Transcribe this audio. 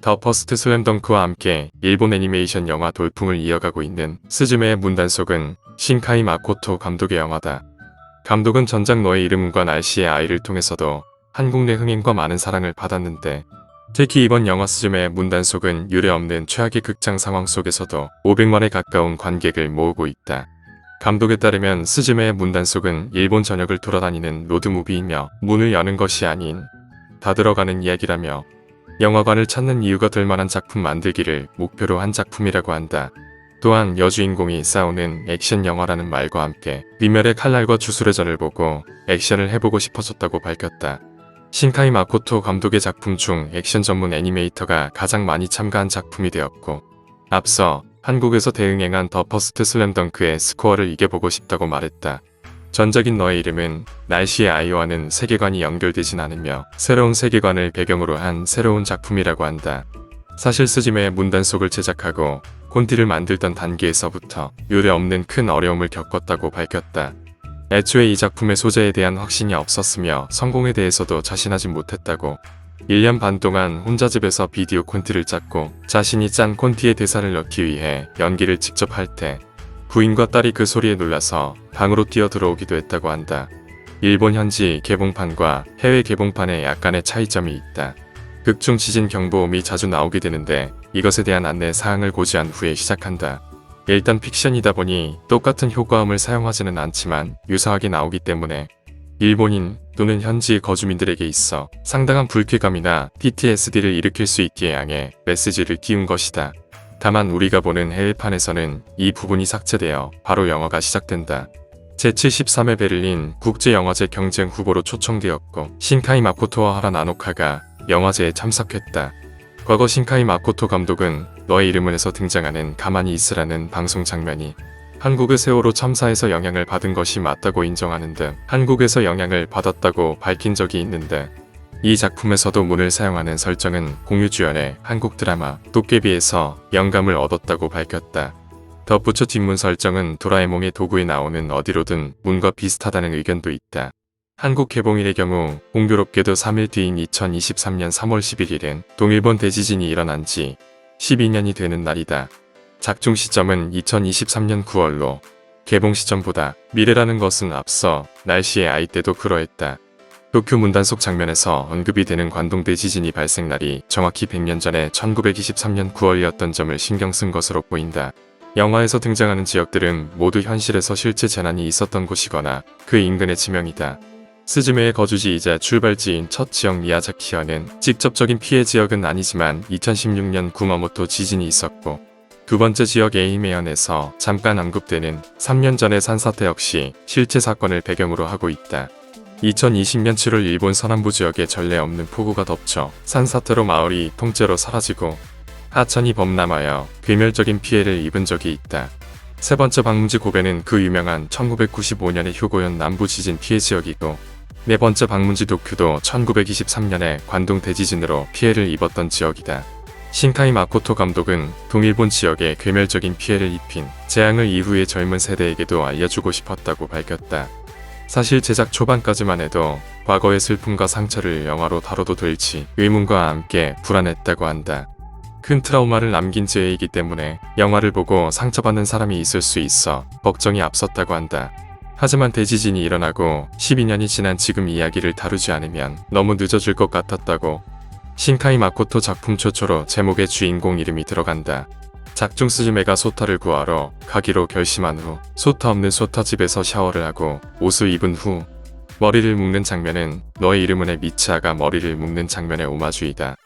더 퍼스트 슬램덩크와 함께 일본 애니메이션 영화 돌풍을 이어가고 있는 스즈메의 문단속은 신카이 마코토 감독의 영화다. 감독은 전작 너의 이름과 날씨의 아이를 통해서도 한국 내 흥행과 많은 사랑을 받았는데, 특히 이번 영화 스즈메의 문단속은 유례없는 최악의 극장 상황 속에서도 500만에 가까운 관객을 모으고 있다. 감독에 따르면 스즈메의 문단속은 일본 전역을 돌아다니는 로드무비이며 문을 여는 것이 아닌 다 들어가는 이야기라며 영화관을 찾는 이유가 될 만한 작품 만들기를 목표로 한 작품이라고 한다. 또한 여주인공이 싸우는 액션 영화라는 말과 함께 리멸의 칼날과 주술의 전을 보고 액션을 해보고 싶어졌다고 밝혔다. 신카이 마코토 감독의 작품 중 액션 전문 애니메이터가 가장 많이 참가한 작품이 되었고, 앞서 한국에서 대응행한 더 퍼스트 슬램덩크의 스코어를 이겨보고 싶다고 말했다. 전작인 너의 이름은 날씨의 아이와는 세계관이 연결되진 않으며 새로운 세계관을 배경으로 한 새로운 작품이라고 한다. 사실 스즈메의 문단속을 제작하고 콘티를 만들던 단계에서부터 유례없는 큰 어려움을 겪었다고 밝혔다. 애초에 이 작품의 소재에 대한 확신이 없었으며 성공에 대해서도 자신하지 못했다고. 1년 반 동안 혼자 집에서 비디오 콘티를 짰고 자신이 짠 콘티의 대사를 넣기 위해 연기를 직접 할 때 부인과 딸이 그 소리에 놀라서 방으로 뛰어 들어오기도 했다고 한다. 일본 현지 개봉판과 해외 개봉판에 약간의 차이점이 있다. 극중 지진 경보음이 자주 나오게 되는데 이것에 대한 안내 사항을 고지한 후에 시작한다. 일단 픽션이다 보니 똑같은 효과음을 사용하지는 않지만 유사하게 나오기 때문에 일본인 또는 현지 거주민들에게 있어 상당한 불쾌감이나 PTSD를 일으킬 수 있기에 양해 메시지를 띄운 것이다. 다만 우리가 보는 해외판에서는 이 부분이 삭제되어 바로 영화가 시작된다. 제73회 베를린 국제영화제 경쟁 후보로 초청되었고 신카이 마코토와 하라 나노카가 영화제에 참석했다. 과거 신카이 마코토 감독은 너의 이름을에서 등장하는 가만히 있으라는 방송 장면이 한국의 세월호 참사에서 영향을 받은 것이 맞다고 인정하는 등 한국에서 영향을 받았다고 밝힌 적이 있는데, 이 작품에서도 문을 사용하는 설정은 공유주연의 한국 드라마 도깨비에서 영감을 얻었다고 밝혔다. 덧붙여 뒷문 설정은 도라에몽의 도구에 나오는 어디로든 문과 비슷하다는 의견도 있다. 한국 개봉일의 경우 공교롭게도 3일 뒤인 2023년 3월 11일은 동일본 대지진이 일어난 지 12년이 되는 날이다. 작중 시점은 2023년 9월로 개봉 시점보다 미래라는 것은 앞서 날씨의 아이 때도 그러했다. 도쿄 문단속 장면에서 언급이 되는 관동 대지진이 발생 날이 정확히 100년 전에 1923년 9월이었던 점을 신경 쓴 것으로 보인다. 영화에서 등장하는 지역들은 모두 현실에서 실제 재난이 있었던 곳이거나 그 인근의 지명이다. 스즈메의 거주지이자 출발지인 첫 지역 미야자키현은 직접적인 피해 지역은 아니지만 2016년 구마모토 지진이 있었고, 두 번째 지역 에이메현에서 잠깐 언급되는 3년 전의 산사태 역시 실제 사건을 배경으로 하고 있다. 2020년 7월 일본 서남부 지역에 전례 없는 폭우가 덮쳐 산사태로 마을이 통째로 사라지고 하천이 범람하여 괴멸적인 피해를 입은 적이 있다. 세 번째 방문지 고베는 그 유명한 1995년의 휴고현 남부 지진 피해 지역이고, 네 번째 방문지 도쿄도 1923년에 관동 대지진으로 피해를 입었던 지역이다. 신카이 마코토 감독은 동일본 지역에 괴멸적인 피해를 입힌 재앙을 이후의 젊은 세대에게도 알려주고 싶었다고 밝혔다. 사실 제작 초반까지만 해도 과거의 슬픔과 상처를 영화로 다뤄도 될지 의문과 함께 불안했다고 한다. 큰 트라우마를 남긴 죄이기 때문에 영화를 보고 상처받는 사람이 있을 수 있어 걱정이 앞섰다고 한다. 하지만 대지진이 일어나고 12년이 지난 지금 이야기를 다루지 않으면 너무 늦어질 것 같았다고. 신카이 마코토 작품 초초로 제목에 주인공 이름이 들어간다. 작중 스즈메가 소타를 구하러 가기로 결심한 후 소타 없는 소타 집에서 샤워를 하고 옷을 입은 후 머리를 묶는 장면은 너의 이름은의 미츠아가 머리를 묶는 장면의 오마주이다.